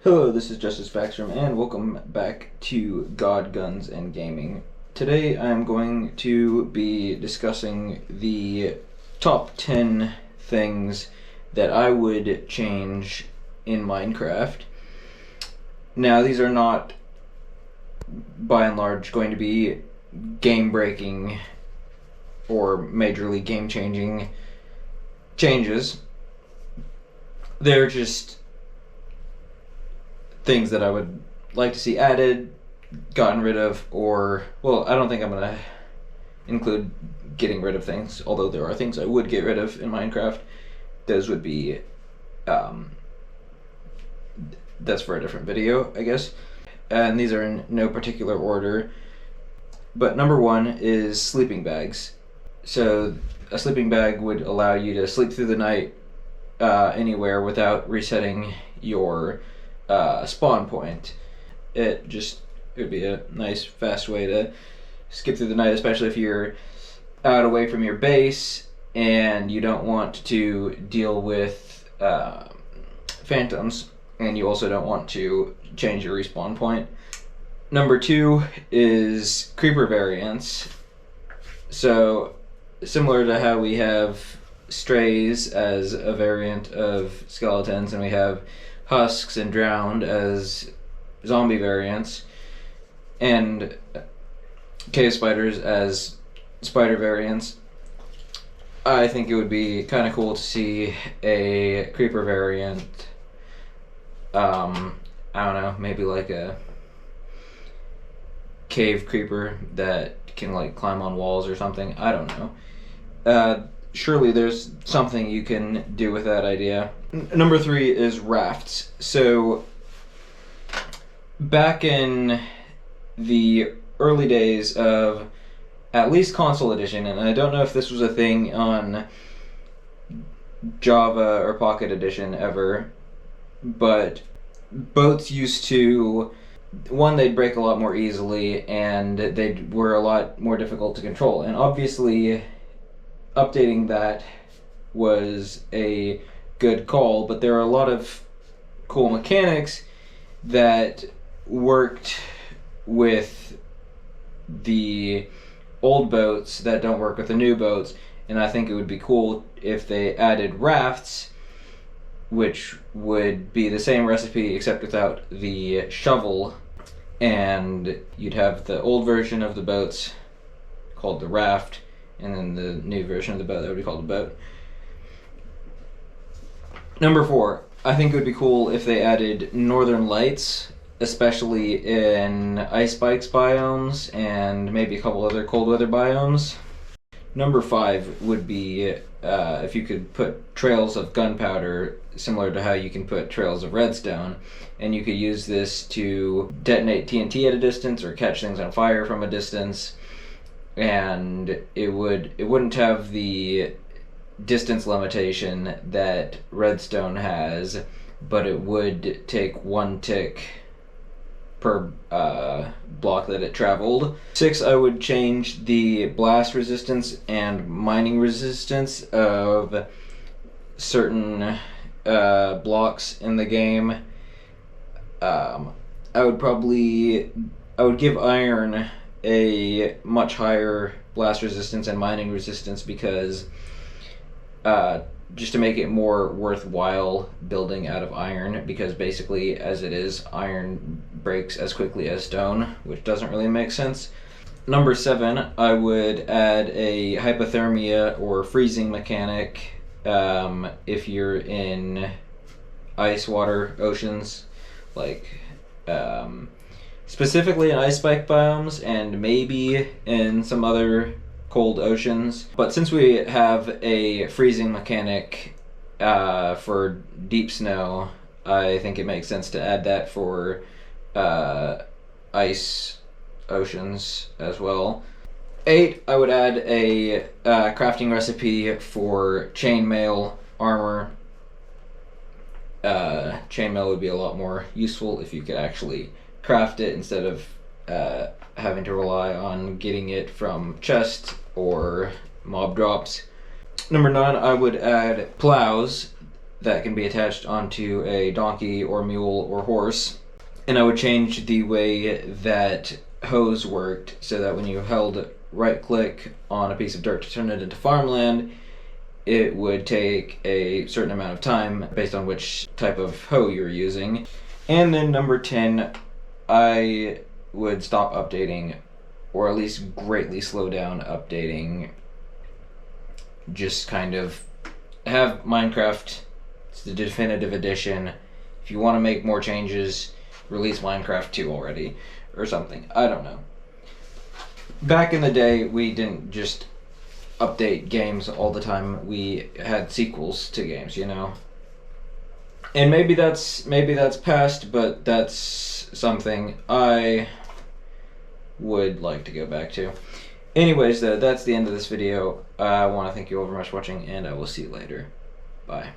Hello, this is Justice Backstrom, and welcome back to God, Guns, and Gaming. Today I'm going to be discussing the top 10 things that I would change in Minecraft. Now, these are not, by and large, going to be game-breaking or majorly game-changing changes. They're just things that I would like to see added, gotten rid of, or, well, I don't think I'm going to include getting rid of things, although there are things I would get rid of in Minecraft. Those would be, that's for a different video, I guess. And these are in no particular order. But number one is sleeping bags. So a sleeping bag would allow you to sleep through the night anywhere without resetting your spawn point. It would be a nice fast way to skip through the night, especially if you're out away from your base and you don't want to deal with phantoms, and you also don't want to change your respawn point. Number two is creeper variants. So similar to how we have strays as a variant of skeletons, and we have husks and drowned as zombie variants, and cave spiders as spider variants. I think it would be kind of cool to see a creeper variant. I don't know, maybe like a cave creeper that can like climb on walls or something. I don't know. Surely there's something you can do with that idea. Number three is rafts. So back in the early days of at least console edition, and I don't know if this was a thing on Java or Pocket Edition ever, but boats used to, one, they'd break a lot more easily, and they were a lot more difficult to control. And obviously updating that was a good call, but there are a lot of cool mechanics that worked with the old boats that don't work with the new boats, and I think it would be cool if they added rafts, which would be the same recipe except without the shovel, and you'd have the old version of the boats called the raft, and then the new version of the boat that would be called a boat. Number four, I think it would be cool if they added northern lights, especially in ice spikes biomes and maybe a couple other cold weather biomes. Number five would be if you could put trails of gunpowder, similar to how you can put trails of redstone, and you could use this to detonate TNT at a distance or catch things on fire from a distance. And it wouldn't have the distance limitation that redstone has, but it would take one tick per block that it traveled. 6, I would change the blast resistance and mining resistance of certain blocks in the game. I would give iron a much higher blast resistance and mining resistance, because just to make it more worthwhile building out of iron, because basically as it is, iron breaks as quickly as stone, which doesn't really make sense. Number 7, I would add a hypothermia or freezing mechanic if you're in ice water oceans, like specifically in ice spike biomes and maybe in some other cold oceans. But since we have a freezing mechanic for deep snow, I think it makes sense to add that for ice oceans as well. 8, I would add a crafting recipe for chainmail armor. Chainmail would be a lot more useful if you could actually craft it instead of having to rely on getting it from chests or mob drops. Number 9, I would add plows that can be attached onto a donkey or mule or horse. And I would change the way that hose worked so that when you held right click on a piece of dirt to turn it into farmland, it would take a certain amount of time based on which type of hoe you're using. And then number 10, I would stop updating, or at least greatly slow down updating. Just kind of have Minecraft, it's the definitive edition. If you want to make more changes, release Minecraft 2 already, or something. I don't know. Back in the day, we didn't just update games all the time. We had sequels to games, you know. And maybe that's past, but that's something I would like to go back to. Anyways, though, that's the end of this video. I want to thank you all very much for watching, and I will see you later. Bye.